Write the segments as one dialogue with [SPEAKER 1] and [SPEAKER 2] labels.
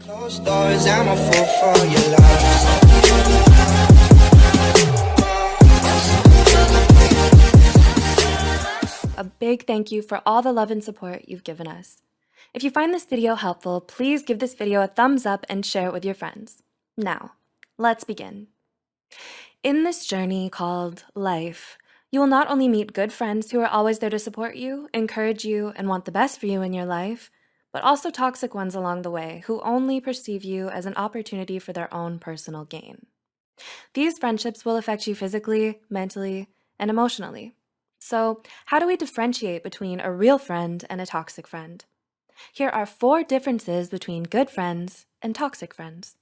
[SPEAKER 1] Closed doors, I'm a fool for your love.
[SPEAKER 2] A big thank you for all the love and support you've given us. If you find this video helpful, please give this video a thumbs up and share it with your friends. Now, let's begin. In this journey called life, you will not only meet good friends who are always there to support you, encourage you, and want the best for you in your life, but also toxic ones along the way who only perceive you as an opportunity for their own personal gain. These friendships will affect you physically, mentally, and emotionally. So, how do we differentiate between a real friend and a toxic friend? Here are 4 differences between good friends and toxic friends.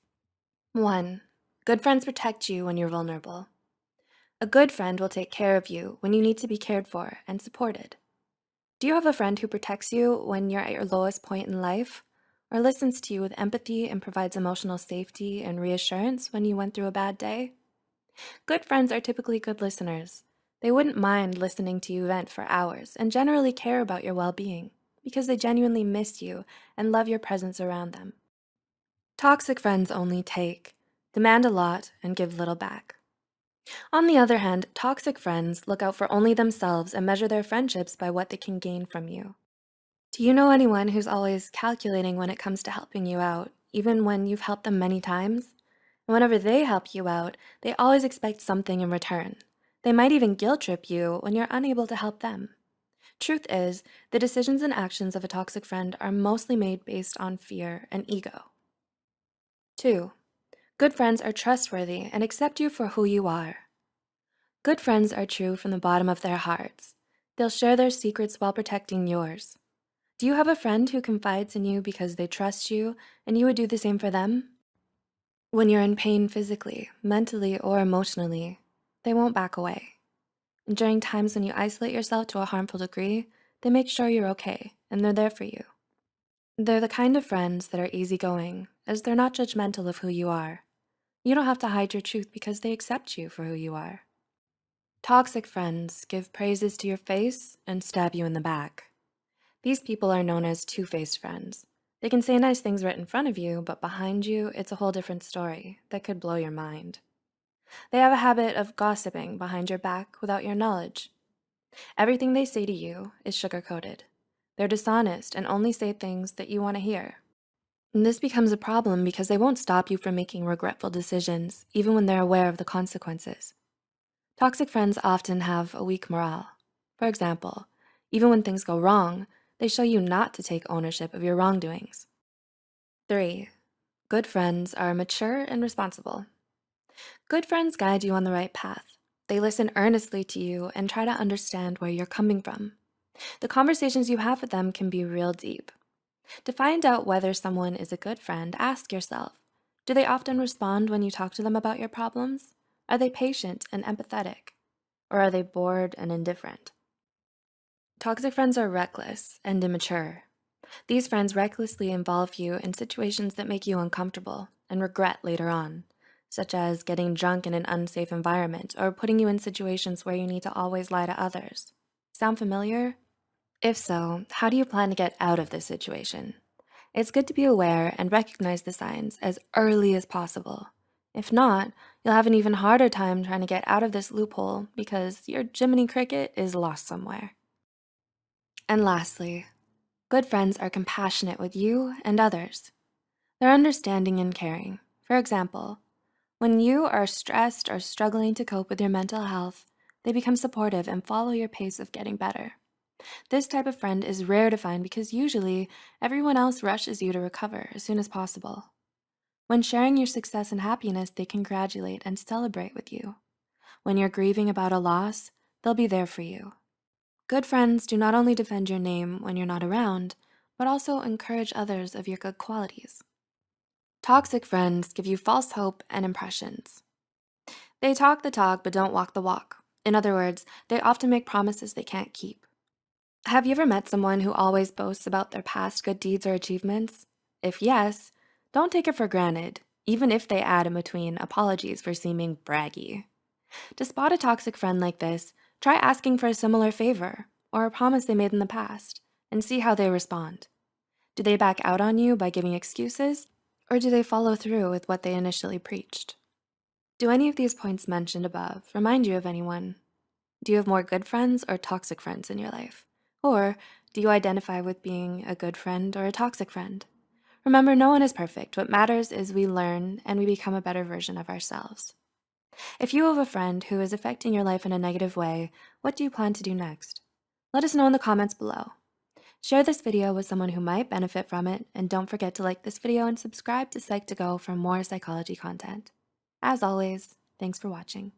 [SPEAKER 2] 1. Good friends protect you when you're vulnerable. A good friend will take care of you when you need to be cared for and supported. Do you have a friend who protects you when you're at your lowest point in life, or listens to you with empathy and provides emotional safety and reassurance when you went through a bad day? Good friends are typically good listeners. They wouldn't mind listening to you vent for hours and generally care about your well-being because they genuinely miss you and love your presence around them. Toxic friends only take, demand a lot, and give little back. On the other hand, toxic friends look out for only themselves and measure their friendships by what they can gain from you. Do you know anyone who's always calculating when it comes to helping you out, even when you've helped them many times? And whenever they help you out, they always expect something in return. They might even guilt trip you when you're unable to help them. Truth is, the decisions and actions of a toxic friend are mostly made based on fear and ego. 2. Good friends are trustworthy and accept you for who you are. Good friends are true from the bottom of their hearts. They'll share their secrets while protecting yours. Do you have a friend who confides in you because they trust you and you would do the same for them? When you're in pain physically, mentally, or emotionally, they won't back away. And during times when you isolate yourself to a harmful degree, they make sure you're okay and they're there for you. They're the kind of friends that are easygoing, as they're not judgmental of who you are. You don't have to hide your truth because they accept you for who you are. Toxic friends give praises to your face and stab you in the back. These people are known as two-faced friends. They can say nice things right in front of you, but behind you, it's a whole different story that could blow your mind. They have a habit of gossiping behind your back without your knowledge. Everything they say to you is sugar-coated. They're dishonest and only say things that you want to hear. And this becomes a problem because they won't stop you from making regretful decisions, even when they're aware of the consequences. Toxic friends often have a weak morale. For example, even when things go wrong, they show you not to take ownership of your wrongdoings. 3. Good friends are mature and responsible. Good friends guide you on the right path. They listen earnestly to you and try to understand where you're coming from. The conversations you have with them can be real deep. To find out whether someone is a good friend, ask yourself, do they often respond when you talk to them about your problems? Are they patient and empathetic? Or are they bored and indifferent? Toxic friends are reckless and immature. These friends recklessly involve you in situations that make you uncomfortable and regret later on, such as getting drunk in an unsafe environment or putting you in situations where you need to always lie to others. Sound familiar? If so, how do you plan to get out of this situation? It's good to be aware and recognize the signs as early as possible. If not, you'll have an even harder time trying to get out of this loophole because your Jiminy Cricket is lost somewhere. And lastly, good friends are compassionate with you and others. They're understanding and caring. For example, when you are stressed or struggling to cope with your mental health, they become supportive and follow your pace of getting better. This type of friend is rare to find because usually everyone else rushes you to recover as soon as possible. When sharing your success and happiness, they congratulate and celebrate with you. When you're grieving about a loss, they'll be there for you. Good friends do not only defend your name when you're not around, but also encourage others of your good qualities. Toxic friends give you false hope and impressions. They talk the talk but don't walk the walk. In other words, they often make promises they can't keep. Have you ever met someone who always boasts about their past good deeds or achievements? If yes, don't take it for granted, even if they add in between apologies for seeming braggy. To spot a toxic friend like this, try asking for a similar favor or a promise they made in the past and see how they respond. Do they back out on you by giving excuses, Or do they follow through with what they initially preached? Do any of these points mentioned above remind you of anyone? Do you have more good friends or toxic friends in your life? Or do you identify with being a good friend or a toxic friend? Remember, no one is perfect. What matters is we learn and we become a better version of ourselves. If you have a friend who is affecting your life in a negative way, what do you plan to do next? Let us know in the comments below. Share this video with someone who might benefit from it, and don't forget to like this video and subscribe to Psych2Go for more psychology content. As always, thanks for watching.